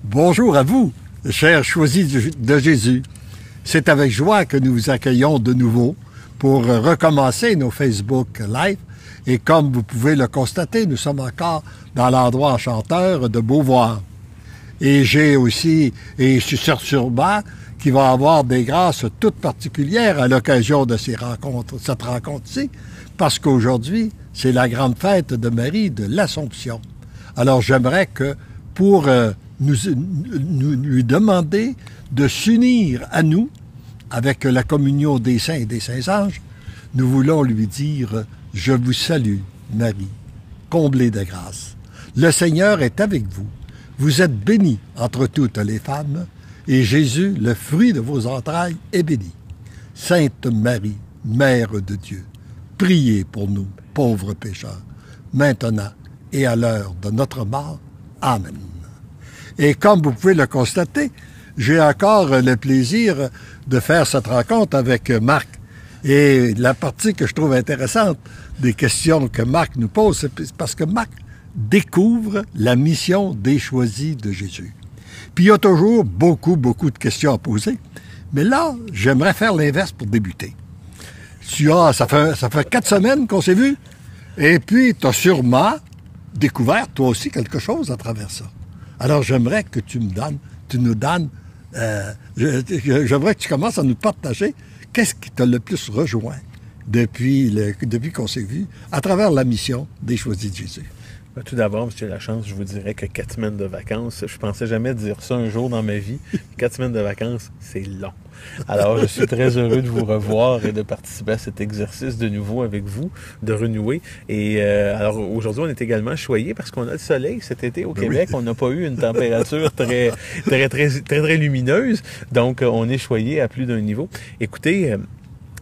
Bonjour à vous, chers choisis de Jésus. C'est avec joie que nous vous accueillons de nouveau pour recommencer nos Facebook Live. Et comme vous pouvez le constater, nous sommes encore dans l'endroit enchanteur de Beauvoir. Et je suis sûrement qu'il va y avoir des grâces toutes particulières à l'occasion de cette rencontre-ci, parce qu'aujourd'hui, c'est la grande fête de Marie de l'Assomption. Alors j'aimerais que pour nous lui demander de s'unir à nous avec la communion des saints et des saints anges, nous voulons lui dire « Je vous salue, Marie, comblée de grâce. Le Seigneur est avec vous. Vous êtes bénie entre toutes les femmes, et Jésus, le fruit de vos entrailles, est béni. Sainte Marie, Mère de Dieu, priez pour nous, pauvres pécheurs, maintenant et à l'heure de notre mort. Amen. » Et comme vous pouvez le constater, j'ai encore le plaisir de faire cette rencontre avec Marc. Et la partie que je trouve intéressante des questions que Marc nous pose, c'est parce que Marc découvre la mission des choisis de Jésus. Puis il y a toujours beaucoup de questions à poser. Mais là, j'aimerais faire l'inverse pour débuter. Ça fait 4 semaines qu'on s'est vus, et puis tu as sûrement découvert, toi aussi, quelque chose à travers ça. Alors, j'aimerais que j'aimerais que tu commences à nous partager qu'est-ce qui t'a le plus rejoint depuis qu'on s'est vu à travers la mission des choisis de Jésus. Tout d'abord, j'ai la chance, je vous dirais que 4 semaines de vacances, je pensais jamais dire ça un jour dans ma vie. 4 semaines de vacances, c'est long. Alors, je suis très heureux de vous revoir et de participer à cet exercice de nouveau avec vous, de renouer. Et alors, aujourd'hui, on est également choyés parce qu'on a le soleil cet été au Québec. On n'a pas eu une température très lumineuse. Donc, on est choyés à plus d'un niveau. Écoutez,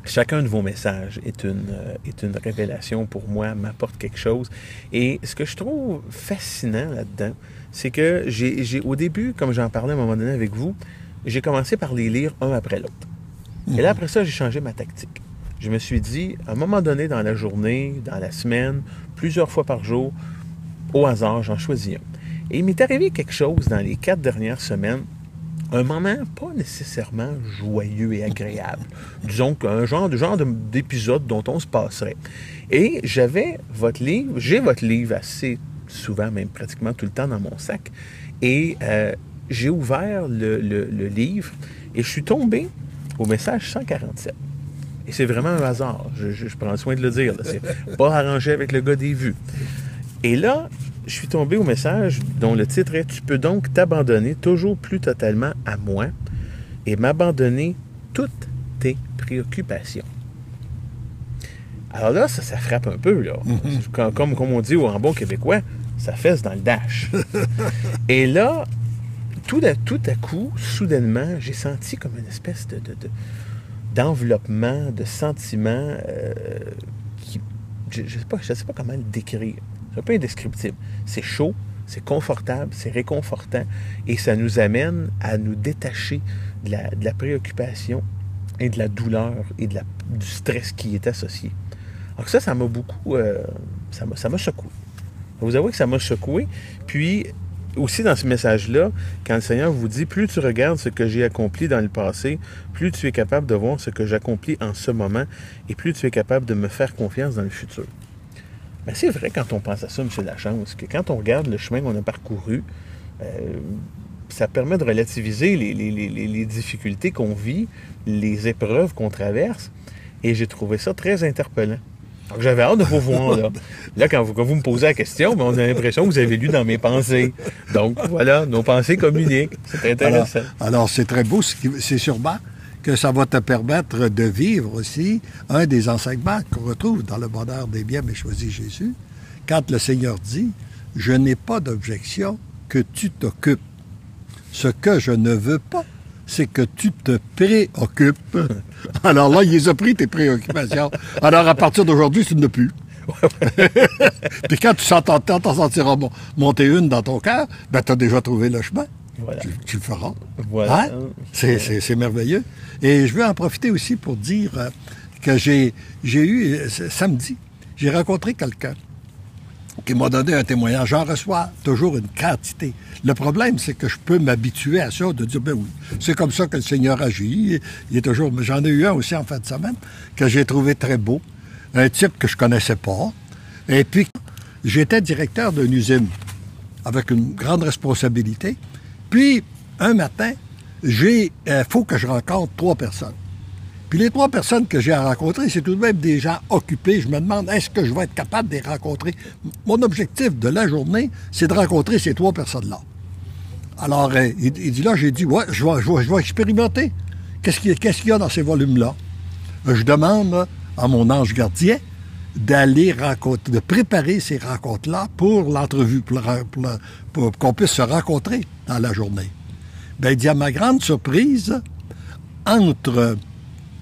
chacun de vos messages est une révélation pour moi, m'apporte quelque chose. Et ce que je trouve fascinant là-dedans, c'est que au début, comme j'en parlais à un moment donné avec vous, j'ai commencé par les lire un après l'autre. Et là, après ça, j'ai changé ma tactique. Je me suis dit, à un moment donné dans la journée, dans la semaine, plusieurs fois par jour, au hasard, j'en choisis un. Et il m'est arrivé quelque chose dans les 4 dernières semaines, un moment pas nécessairement joyeux et agréable. Disons qu'un genre d'épisode dont on se passerait. Et j'ai votre livre assez souvent, même pratiquement tout le temps dans mon sac. Et j'ai ouvert le livre et je suis tombé au message 147. Et c'est vraiment un hasard. Je prends soin de le dire. C'est pas arrangé avec le gars des vues. Et là, je suis tombé au message dont le titre est « Tu peux donc t'abandonner toujours plus totalement à moi et m'abandonner toutes tes préoccupations. » Alors là, ça frappe un peu, là. Comme on dit en bon québécois, ça fesse dans le dash. Et là, tout à coup, soudainement, j'ai senti comme une espèce d'enveloppement, de sentiment qui... Je ne sais pas comment le décrire. C'est un peu indescriptible. C'est chaud, c'est confortable, c'est réconfortant et ça nous amène à nous détacher de la préoccupation et de la douleur et du stress qui y est associé. Alors ça m'a beaucoup... ça m'a secoué. Vous avouez que ça m'a secoué. Puis, aussi dans ce message-là, quand le Seigneur vous dit « Plus tu regardes ce que j'ai accompli dans le passé, plus tu es capable de voir ce que j'accomplis en ce moment et plus tu es capable de me faire confiance dans le futur. » Ben, c'est vrai quand on pense à ça, M. Lachance, que quand on regarde le chemin qu'on a parcouru, ça permet de relativiser les difficultés qu'on vit, les épreuves qu'on traverse, et j'ai trouvé ça très interpellant. Donc, j'avais hâte de vous voir, là. Là, quand vous me posez la question, ben, on a l'impression que vous avez lu dans mes pensées. Donc, voilà, nos pensées communiquent. C'est intéressant. Alors c'est très beau. C'est sûrement que ça va te permettre de vivre aussi un des enseignements qu'on retrouve dans le bonheur des biens, mais choisis Jésus, quand le Seigneur dit « Je n'ai pas d'objection que tu t'occupes. Ce que je ne veux pas, c'est que tu te préoccupes. » Alors là, il les a pris, tes préoccupations. Alors, à partir d'aujourd'hui, tu ne plus. Puis quand tu t'en sentiras monter une dans ton cœur, ben tu as déjà trouvé le chemin. Voilà. Tu le feras. Voilà. Hein? C'est merveilleux. Et je veux en profiter aussi pour dire que j'ai eu, samedi, j'ai rencontré quelqu'un qui m'a donné un témoignage. J'en reçois toujours une quantité. Le problème, c'est que je peux m'habituer à ça, de dire, ben oui, c'est comme ça que le Seigneur agit. Il est toujours... J'en ai eu un aussi en fin de semaine que j'ai trouvé très beau. Un type que je connaissais pas. Et puis, j'étais directeur d'une usine avec une grande responsabilité. Puis, un matin, faut que je rencontre 3 personnes. Puis les 3 personnes que j'ai à rencontrer, c'est tout de même des gens occupés. Je me demande, est-ce que je vais être capable de les rencontrer? Mon objectif de la journée, c'est de rencontrer ces 3 personnes-là. Alors, il dit là, j'ai dit, ouais, je vais expérimenter. Qu'est-ce qu'il y a dans ces volumes-là? Je demande à mon ange gardien de préparer ces rencontres-là pour l'entrevue, pour qu'on puisse se rencontrer dans la journée. Bien, il dit, à ma grande surprise,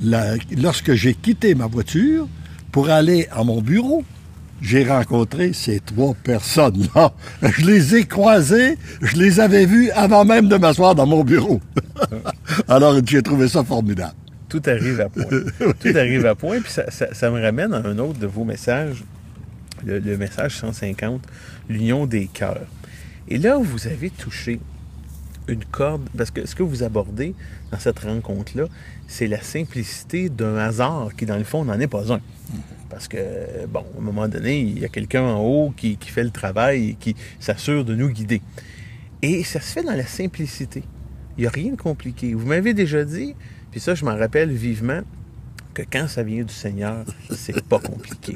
lorsque j'ai quitté ma voiture pour aller à mon bureau, j'ai rencontré ces 3 personnes-là. Je les ai croisées, je les avais vues avant même de m'asseoir dans mon bureau. Alors, j'ai trouvé ça formidable. Tout arrive à point. Tout arrive à point, puis ça me ramène à un autre de vos messages, le message 150, l'union des cœurs. Et là, vous avez touché une corde, parce que ce que vous abordez dans cette rencontre-là, c'est la simplicité d'un hasard qui, dans le fond, n'en est pas un. Parce que, bon, à un moment donné, il y a quelqu'un en haut qui fait le travail et qui s'assure de nous guider. Et ça se fait dans la simplicité. Il n'y a rien de compliqué. Vous m'avez déjà dit, puis ça, je m'en rappelle vivement, que quand ça vient du Seigneur, c'est pas compliqué.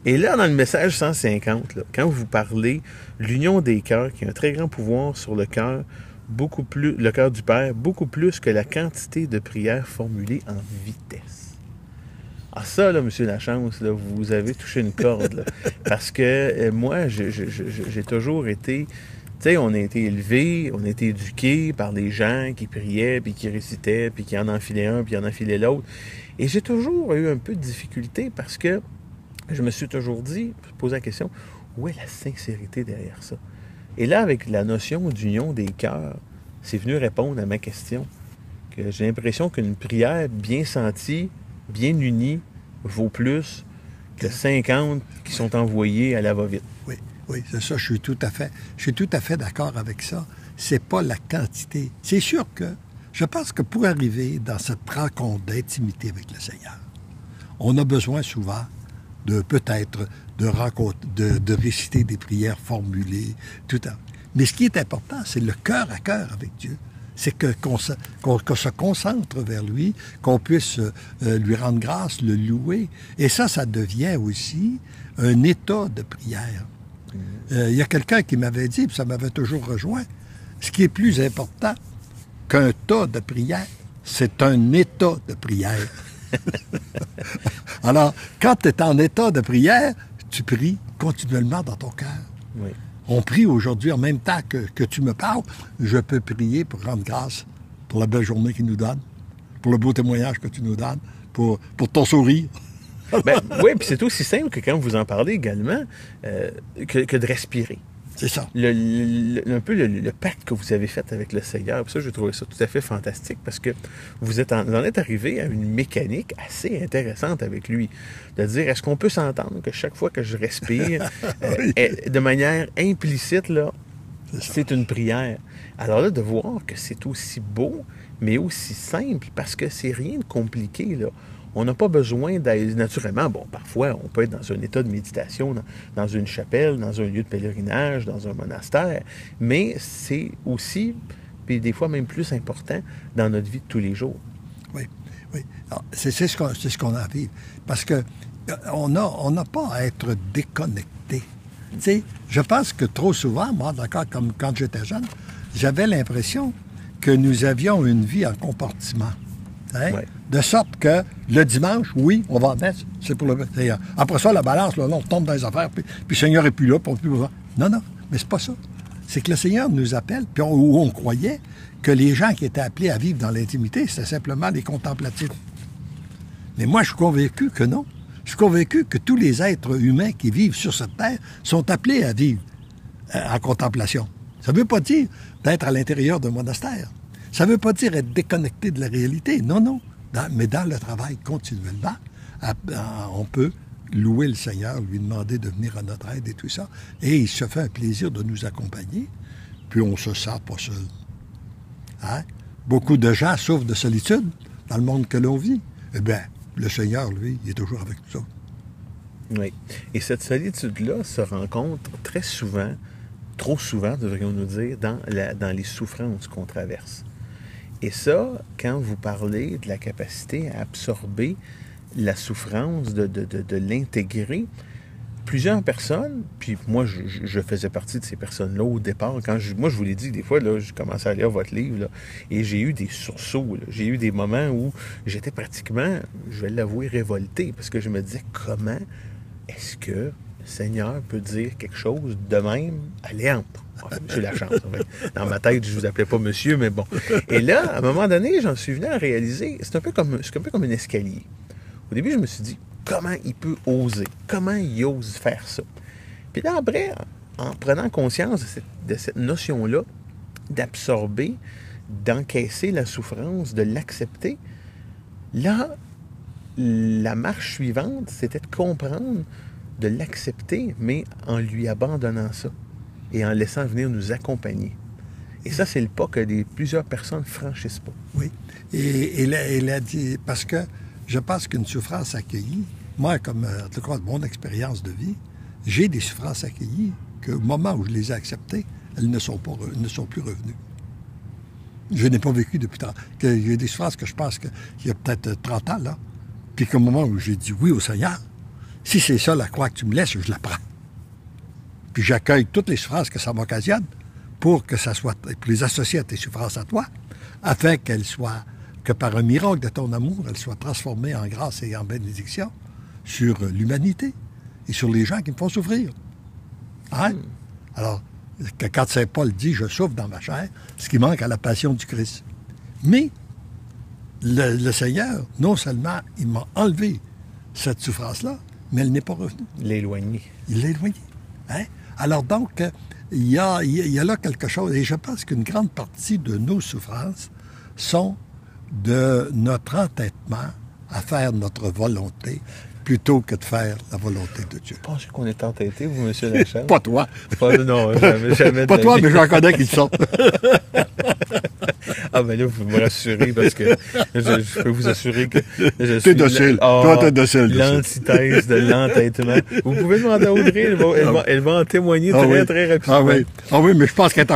Et là, dans le message 150, là, quand vous parlez l'union des cœurs, qui a un très grand pouvoir sur le cœur, beaucoup plus, le cœur du Père, beaucoup plus que la quantité de prières formulées en vitesse. Ah ça, là, M. Lachance, là, vous avez touché une corde, là, parce que moi, j'ai toujours été... Tu sais, on a été élevés, on a été éduqués par des gens qui priaient, puis qui récitaient, puis qui en enfilaient un, puis qui en enfilaient l'autre. Et j'ai toujours eu un peu de difficulté parce que je me suis toujours dit, je me posais la question, où est la sincérité derrière ça? Et là, avec la notion d'union des cœurs, c'est venu répondre à ma question. Que j'ai l'impression qu'une prière bien sentie, bien unie, vaut plus que 50 qui sont envoyés à la va-vite. Oui, c'est ça, je suis tout à fait d'accord avec ça. C'est pas la quantité. C'est sûr que je pense que pour arriver dans cette rencontre d'intimité avec le Seigneur, on a besoin souvent de peut-être de réciter des prières formulées, tout ça. Mais ce qui est important, c'est le cœur à cœur avec Dieu. C'est qu'on se concentre vers lui, qu'on puisse lui rendre grâce, le louer. Et ça devient aussi un état de prière. Il y a quelqu'un qui m'avait dit, puis ça m'avait toujours rejoint, ce qui est plus important qu'un tas de prière, c'est un état de prière. Alors, quand tu es en état de prière, tu pries continuellement dans ton cœur. Oui. On prie aujourd'hui en même temps que tu me parles. Je peux prier pour rendre grâce pour la belle journée qu'il nous donne, pour le beau témoignage que tu nous donnes, pour ton sourire. Ben, oui, puis c'est aussi simple que quand vous en parlez également, que de respirer. C'est ça. Un peu le pacte que vous avez fait avec le Seigneur, puis ça, je trouvais ça tout à fait fantastique parce que vous en êtes arrivé à une mécanique assez intéressante avec lui. De dire, est-ce qu'on peut s'entendre que chaque fois que je respire, de manière implicite, là, c'est une prière. Alors là, de voir que c'est aussi beau, mais aussi simple, parce que c'est rien de compliqué, là. On n'a pas besoin d'être... Naturellement, bon, parfois, on peut être dans un état de méditation, dans une chapelle, dans un lieu de pèlerinage, dans un monastère, mais c'est aussi, puis des fois même plus important, dans notre vie de tous les jours. Oui. Alors, c'est ce qu'on a à vivre. Parce que on n'a pas à être déconnecté. Tu sais, je pense que trop souvent, moi, d'accord, comme quand j'étais jeune, j'avais l'impression que nous avions une vie en compartiment. Hein? Ouais. De sorte que le dimanche, oui, on va en mettre, c'est pour le Seigneur. Après ça, la balance, là, on tombe dans les affaires, puis le Seigneur n'est plus là, puis on ne peut plus voir. Non, mais c'est pas ça. C'est que le Seigneur nous appelle, puis on croyait que les gens qui étaient appelés à vivre dans l'intimité, c'était simplement les contemplatifs. Mais moi, je suis convaincu que non. Je suis convaincu que tous les êtres humains qui vivent sur cette terre sont appelés à vivre en contemplation. Ça ne veut pas dire d'être à l'intérieur d'un monastère. Ça ne veut pas dire être déconnecté de la réalité. Non. Mais dans le travail continuellement, on peut louer le Seigneur, lui demander de venir à notre aide et tout ça. Et il se fait un plaisir de nous accompagner, puis on se sent pas seul. Hein? Beaucoup de gens souffrent de solitude dans le monde que l'on vit. Eh bien, le Seigneur, lui, il est toujours avec nous autres. Oui. Et cette solitude-là se rencontre très souvent, trop souvent, devrions-nous dire, dans les souffrances qu'on traverse. Et ça, quand vous parlez de la capacité à absorber la souffrance, de l'intégrer, plusieurs personnes, puis moi, je faisais partie de ces personnes-là au départ. Moi, je vous l'ai dit, des fois, là, je commençais à lire votre livre, là, et j'ai eu des sursauts. Là. J'ai eu des moments où j'étais pratiquement, je vais l'avouer, révolté, parce que je me disais, comment est-ce que le Seigneur peut dire quelque chose de même à Léandre? J'ai la chance. En fait. Dans ma tête, je ne vous appelais pas monsieur, mais bon. Et là, à un moment donné, j'en suis venu à réaliser, c'est un peu comme un escalier. Au début, je me suis dit, comment il peut oser? Comment il ose faire ça? Puis là, après, en prenant conscience de cette notion-là, d'absorber, d'encaisser la souffrance, de l'accepter, là, la marche suivante, c'était de comprendre, de l'accepter, mais en lui abandonnant ça et en laissant venir nous accompagner. Et ça, c'est le pas que plusieurs personnes ne franchissent pas. Oui. Et il a dit, parce que je pense qu'une souffrance accueillie, moi, comme en tout cas de mon expérience de vie, j'ai des souffrances accueillies qu'au moment où je les ai acceptées, elles ne sont plus revenues. Je n'ai pas vécu depuis 30 ans. Il y a des souffrances que je pense qu'il y a peut-être 30 ans, là. Puis qu'au moment où j'ai dit oui au Seigneur, si c'est ça la croix que tu me laisses, je la prends. Puis j'accueille toutes les souffrances que ça m'occasionne pour que ça soit, pour les associer à tes souffrances à toi, afin qu'elles soient, que par un miracle de ton amour, elles soient transformées en grâce et en bénédiction sur l'humanité et sur les gens qui me font souffrir. Hein? Alors, que quand Saint Paul dit « Je souffre dans ma chair », ce qui manque à la passion du Christ. Mais le Seigneur, non seulement il m'a enlevé cette souffrance-là, mais elle n'est pas revenue. L'éloigner. Il l'a éloigné. Hein? Alors donc, il y a là quelque chose, et je pense qu'une grande partie de nos souffrances sont de notre entêtement à faire notre volonté plutôt que de faire la volonté de Dieu. Vous pensez qu'on est entêté, vous, M. Lachance? Pas toi. Non, jamais. Pas toi, mais j'en connais qui le sont. Ah, ben là, vous me rassurez parce que je peux vous assurer que je suis... T'es docile. Toi, t'es docile. L'antithèse de l'entêtement. Vous pouvez demander à Audrey, elle va en témoigner très rapidement. Ah oui, mais je pense qu'elle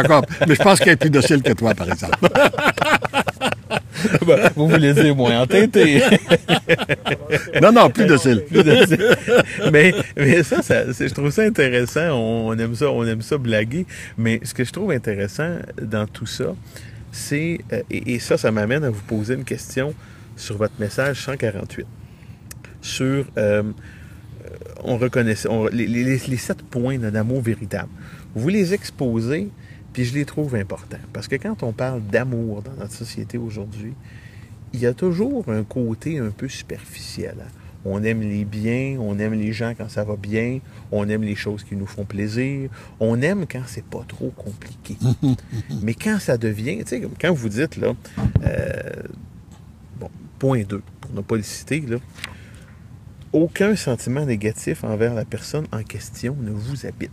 est plus docile que toi, par exemple. Ben, vous voulez dire moins entêté. Non, plus docile. Mais ça, je trouve ça intéressant. On aime ça blaguer. Mais ce que je trouve intéressant dans tout ça, c'est, et ça m'amène à vous poser une question sur votre message 148. Sur, on reconnaît les 7 points d'amour véritable. Vous les exposez, puis je les trouve importants. Parce que quand on parle d'amour dans notre société aujourd'hui, il y a toujours un côté un peu superficiel. Hein? On aime les biens, on aime les gens quand ça va bien, on aime les choses qui nous font plaisir, on aime quand c'est pas trop compliqué. Mais quand ça devient, tu sais, quand vous dites, là, point 2, pour ne pas le citer, là, aucun sentiment négatif envers la personne en question ne vous habite.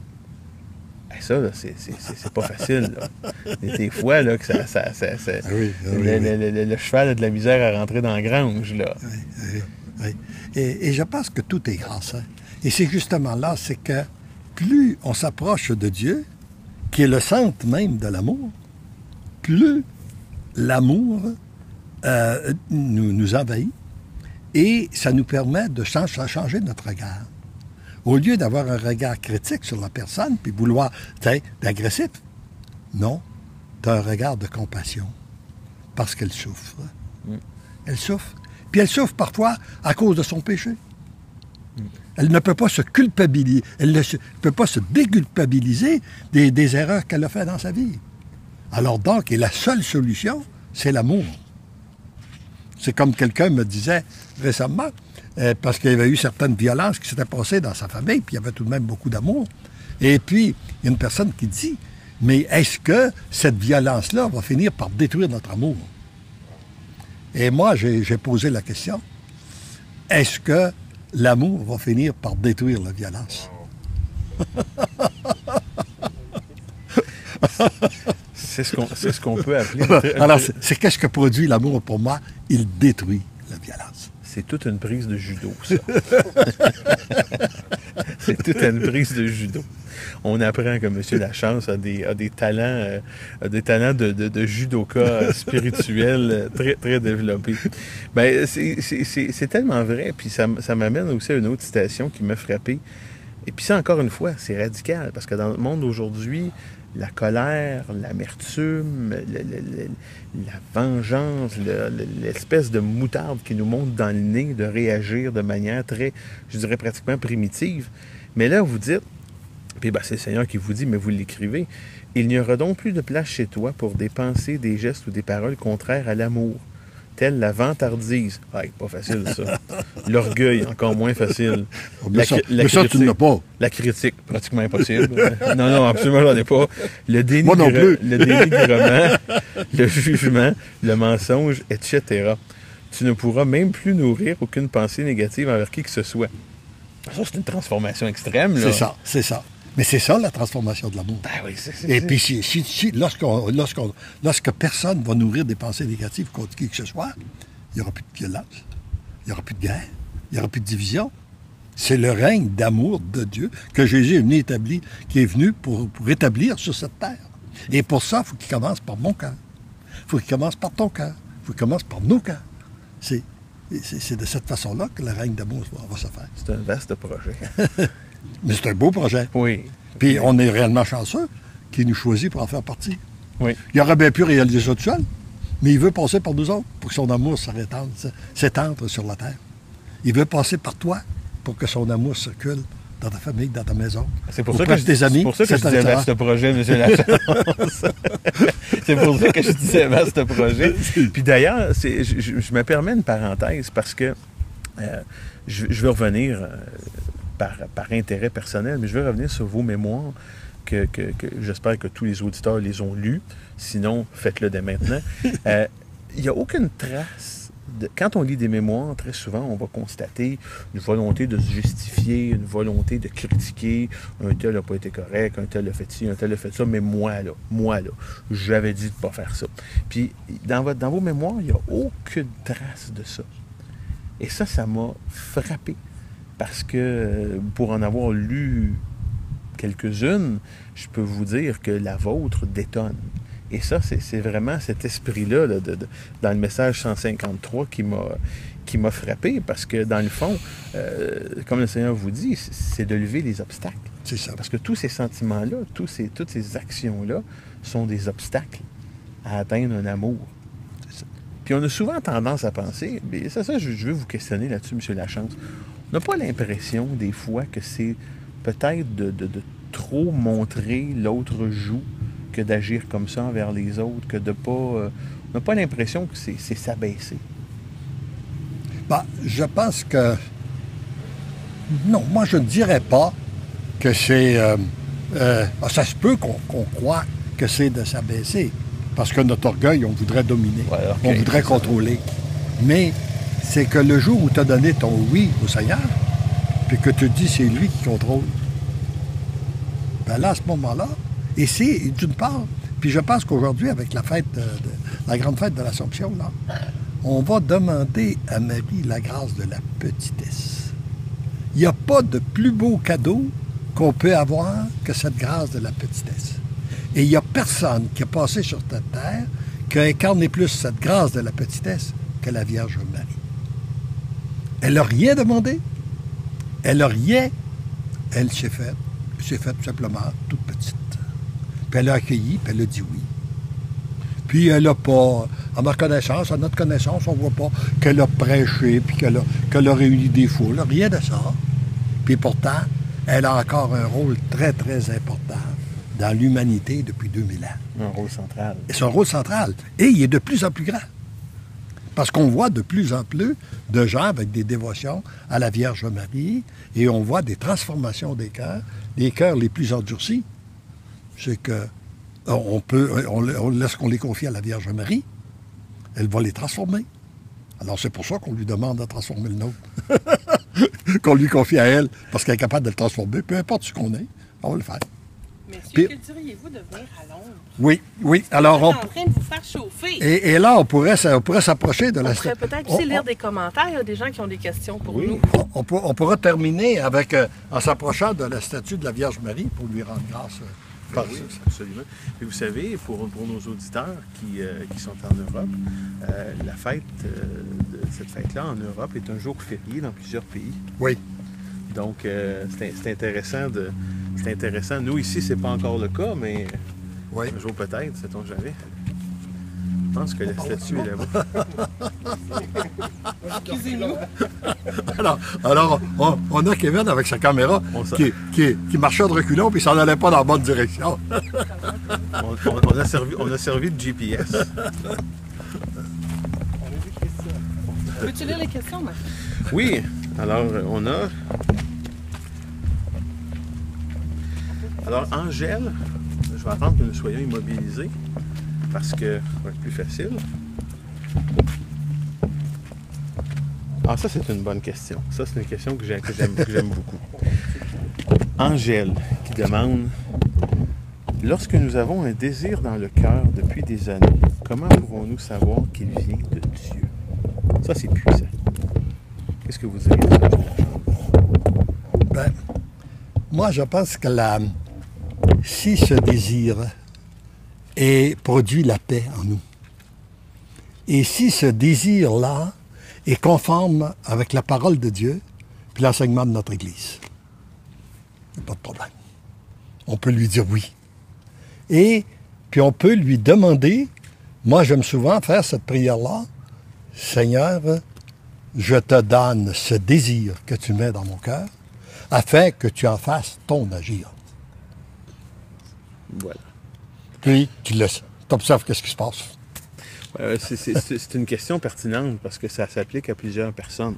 Ça, là, c'est pas facile. Là. Des fois, là, que le cheval a de la misère à rentrer dans la grange. Là. Oui. Et je pense que tout est grâce. Hein? Et c'est justement là, c'est que plus on s'approche de Dieu, qui est le centre même de l'amour, plus l'amour nous envahit et ça nous permet de changer notre regard. Au lieu d'avoir un regard critique sur la personne, puis vouloir être agressif, non, tu as un regard de compassion, parce qu'elle souffre. Elle souffre. Puis elle souffre parfois à cause de son péché. Elle ne peut pas se culpabiliser, elle ne peut pas se déculpabiliser des erreurs qu'elle a faites dans sa vie. Alors donc, et la seule solution, c'est l'amour. C'est comme quelqu'un me disait récemment, parce qu'il y avait eu certaines violences qui s'étaient passées dans sa famille, puis il y avait tout de même beaucoup d'amour. Et puis, il y a une personne qui dit, mais est-ce que cette violence-là va finir par détruire notre amour? Et moi, j'ai posé la question, est-ce que l'amour va finir par détruire la violence. C'est ce qu'on peut appeler... Alors, c'est qu'est-ce que produit l'amour pour moi? Il détruit la violence. C'est toute une prise de judo, ça. C'est toute une prise de judo. On apprend que M. Lachance a des talents, de judoka spirituel très, très développés. Ben, c'est tellement vrai. Puis ça m'amène aussi à une autre citation qui m'a frappé. Et puis ça, encore une fois, c'est radical. Parce que dans le monde d'aujourd'hui, la colère, l'amertume, la vengeance, l'espèce de moutarde qui nous monte dans le nez de réagir de manière très, je dirais pratiquement primitive. Mais là, vous dites, puis c'est le Seigneur qui vous dit, mais vous l'écrivez, il n'y aura donc plus de place chez toi pour des pensées, des gestes ou des paroles contraires à l'amour, telle la vantardise. Pas facile, ça. L'orgueil, encore moins facile. Mais ça, tu n'as pas. La critique, pratiquement impossible. Non, absolument, j'en ai pas. Moi non plus. Le dénigrement, le jugement, le mensonge, etc. Tu ne pourras même plus nourrir aucune pensée négative envers qui que ce soit. Ça, c'est une transformation extrême, là. C'est ça. Mais c'est ça, la transformation de l'amour. Oui, Et puis, lorsque personne va nourrir des pensées négatives contre qui que ce soit, il n'y aura plus de violence, il n'y aura plus de guerre, il n'y aura plus de division. C'est le règne d'amour de Dieu que Jésus est venu établir, qui est venu pour établir sur cette terre. Et pour ça, il faut qu'il commence par mon cœur. Il faut qu'il commence par ton cœur. Il faut qu'il commence par nos cœurs. C'est de cette façon-là que le règne d'amour va se faire. C'est un vaste projet. Mais c'est un beau projet. Oui. Puis on est réellement chanceux qu'il nous choisit pour en faire partie. Oui. Il aurait bien pu réaliser ça tout seul, mais il veut passer par nous autres pour que son amour s'étende sur la terre. Il veut passer par toi pour que son amour circule dans ta famille, dans ta maison. C'est pour ça que je disais vaste projet, M. Lachance. C'est pour ça que je disais vaste projet. Puis d'ailleurs, je me permets une parenthèse parce que je veux revenir par intérêt personnel, mais je veux revenir sur vos mémoires que j'espère que tous les auditeurs les ont lus. Sinon, faites-le dès maintenant. Il n'y a aucune trace. Quand on lit des mémoires, très souvent, on va constater une volonté de se justifier, une volonté de critiquer. Un tel n'a pas été correct, un tel a fait ci, un tel a fait ça, mais moi, j'avais dit de ne pas faire ça. Puis, dans vos mémoires, il n'y a aucune trace de ça. Et ça m'a frappé. Parce que, pour en avoir lu quelques-unes, je peux vous dire que la vôtre détonne. Et ça, c'est vraiment cet esprit-là dans le message 153 qui m'a frappé, parce que, dans le fond, comme le Seigneur vous dit, c'est de lever les obstacles. C'est ça. Parce que tous ces sentiments-là, toutes ces actions-là sont des obstacles à atteindre un amour. C'est ça. Puis on a souvent tendance à penser, mais ça je veux vous questionner là-dessus, M. Lachance, on n'a pas l'impression, des fois, que c'est peut-être de trop montrer l'autre joue que d'agir comme ça envers les autres, que de pas... on n'a pas l'impression que c'est s'abaisser. Je pense que... Non, moi, je ne dirais pas que c'est... ça se peut qu'on croit que c'est de s'abaisser, parce que notre orgueil, on voudrait dominer, on voudrait contrôler. Mais c'est que le jour où tu as donné ton oui au Seigneur, puis que tu dis c'est lui qui contrôle, là, à ce moment-là, et c'est d'une part, puis je pense qu'aujourd'hui, avec la fête, la grande fête de l'Assomption, là, on va demander à Marie la grâce de la petitesse. Il n'y a pas de plus beau cadeau qu'on peut avoir que cette grâce de la petitesse. Et il n'y a personne qui a passé sur cette terre qui a incarné plus cette grâce de la petitesse que la Vierge Marie. Elle n'a rien demandé. Elle n'a rien. Elle s'est faite tout simplement toute petite. Puis elle a accueilli, puis elle a dit oui. Puis elle n'a pas, à ma connaissance, à notre connaissance, on ne voit pas qu'elle a prêché, puis qu'elle a réuni des foules, rien de ça. Puis pourtant, elle a encore un rôle très, très important dans l'humanité depuis 2000 ans. Un rôle central. Et c'est un rôle central. Et il est de plus en plus grand. Parce qu'on voit de plus en plus de gens avec des dévotions à la Vierge Marie, et on voit des transformations des cœurs, les cœurs les plus endurcis. C'est que lorsqu'on les confie à la Vierge Marie, elle va les transformer. Alors c'est pour ça qu'on lui demande de transformer le nôtre. qu'on lui confie à elle, parce qu'elle est capable de le transformer, peu importe ce qu'on est, on va le faire. Monsieur, que diriez-vous de venir à Londres? Oui, oui. Alors, Vous êtes en train de vous faire chauffer. Et là, on pourrait s'approcher de la... On pourrait peut-être aussi lire des commentaires. Il y a des gens qui ont des questions pour nous. On pourra terminer avec, en s'approchant de la statue de la Vierge Marie pour lui rendre grâce. Oui, absolument. Et vous savez, pour nos auditeurs qui sont en Europe, la fête, cette fête-là en Europe est un jour férié dans plusieurs pays. Oui. Donc, c'est intéressant de... C'est intéressant. Nous, ici, c'est pas encore le cas, mais un jour peut-être, sait-on jamais. Je pense que la statue est là-bas. Excusez-nous. Alors on a Kevin avec sa caméra qui marchait de reculons puis il s'en allait pas dans la bonne direction. on a servi de GPS. Peux-tu lire les questions, Marc? Oui. Alors, on a... Alors, Angèle, je vais attendre que nous soyons immobilisés parce que ça va être plus facile. Ah, ça, c'est une bonne question. Ça, c'est une question que j'aime beaucoup. Angèle qui demande: lorsque nous avons un désir dans le cœur depuis des années, comment pouvons-nous savoir qu'il vient de Dieu? Ça, c'est puissant. Qu'est-ce que vous direz de ça? Ben, moi, je pense que si ce désir produit la paix en nous, et si ce désir-là est conforme avec la parole de Dieu puis l'enseignement de notre Église, il n'y a pas de problème. On peut lui dire oui. Et puis on peut lui demander, moi j'aime souvent faire cette prière-là: Seigneur, je te donne ce désir que tu mets dans mon cœur afin que tu en fasses ton agir. Voilà. Puis, tu observes qu'est-ce qui se passe. C'est une question pertinente parce que ça s'applique à plusieurs personnes.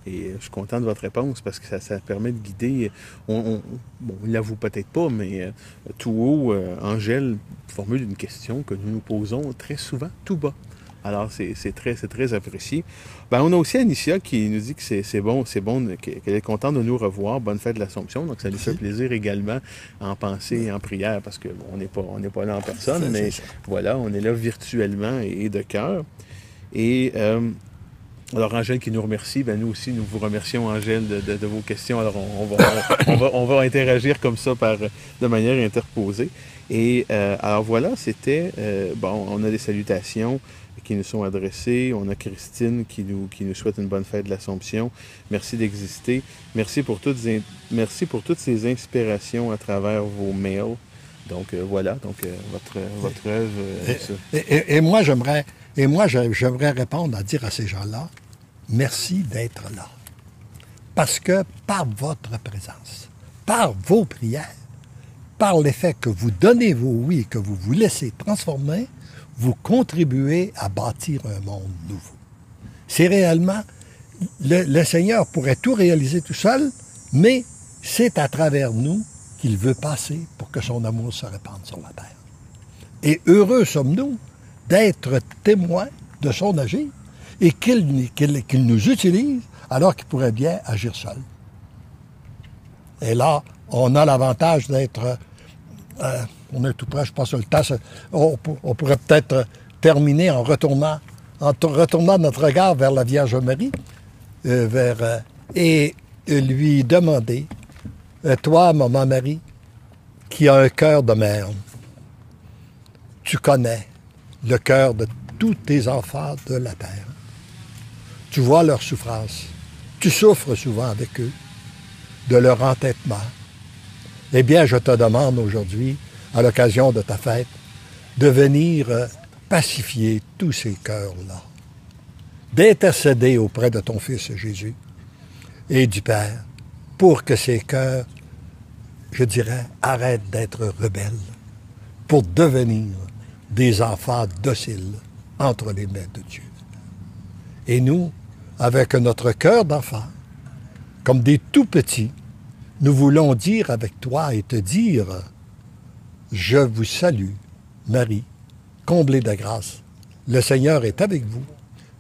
Et je suis content de votre réponse parce que ça permet de guider. Bon, il ne l'avoue peut-être pas, mais tout haut, Angèle formule une question que nous nous posons très souvent, tout bas. Alors, c'est très apprécié. Ben, on a aussi Anicia qui nous dit que c'est bon, qu'elle est contente de nous revoir. Bonne fête de l'Assomption. Donc, ça lui fait plaisir également en pensée et en prière parce qu'on n'est pas là en personne, mais voilà, on est là virtuellement et de cœur. Et alors, Angèle qui nous remercie, ben nous aussi, nous vous remercions, Angèle, de vos questions. Alors, on va interagir comme ça de manière interposée. Et alors voilà, c'était... on a des salutations qui nous sont adressées. On a Christine qui nous souhaite une bonne fête de l'Assomption. Merci d'exister. Merci pour toutes ces inspirations à travers vos mails. Donc voilà, votre œuvre. Et moi, j'aimerais répondre à dire à ces gens-là, merci d'être là. Parce que par votre présence, par vos prières, par l'effet que vous donnez vos oui, que vous vous laissez transformer, vous contribuez à bâtir un monde nouveau. C'est réellement... Le Seigneur pourrait tout réaliser tout seul, mais c'est à travers nous qu'il veut passer pour que son amour se répande sur la terre. Et heureux sommes-nous d'être témoins de son agir et qu'il nous utilise alors qu'il pourrait bien agir seul. Et là, on a l'avantage d'être... on est tout près, je pense, le temps. On pourrait peut-être terminer en retournant notre regard vers la Vierge Marie et lui demander, toi, Maman Marie, qui a un cœur de mère, tu connais le cœur de tous tes enfants de la terre. Tu vois leur souffrance. Tu souffres souvent avec eux de leur entêtement. Eh bien, je te demande aujourd'hui, à l'occasion de ta fête, de venir pacifier tous ces cœurs-là, d'intercéder auprès de ton Fils Jésus et du Père pour que ces cœurs, je dirais, arrêtent d'être rebelles, pour devenir des enfants dociles entre les mains de Dieu. Et nous, avec notre cœur d'enfant, comme des tout-petits, nous voulons dire avec toi et te dire: je vous salue, Marie, comblée de grâce. Le Seigneur est avec vous.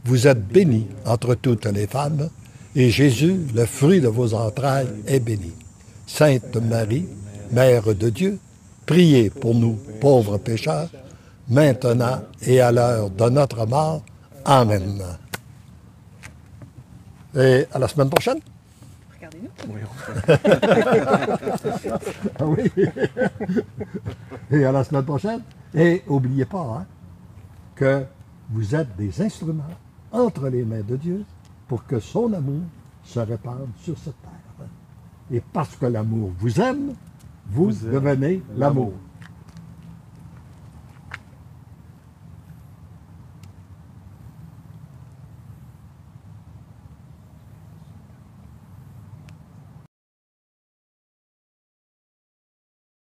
Vous êtes bénie entre toutes les femmes, Et Jésus, le fruit de vos entrailles, est béni. Sainte Marie, Mère de Dieu, priez pour nous, pauvres pécheurs, maintenant et à l'heure de notre mort. Amen. Et à la semaine prochaine. Regardez-nous. Ah oui. Et à la semaine prochaine. Et n'oubliez pas que vous êtes des instruments entre les mains de Dieu pour que son amour se répande sur cette terre. Et parce que l'amour vous aime, vous devenez l'amour.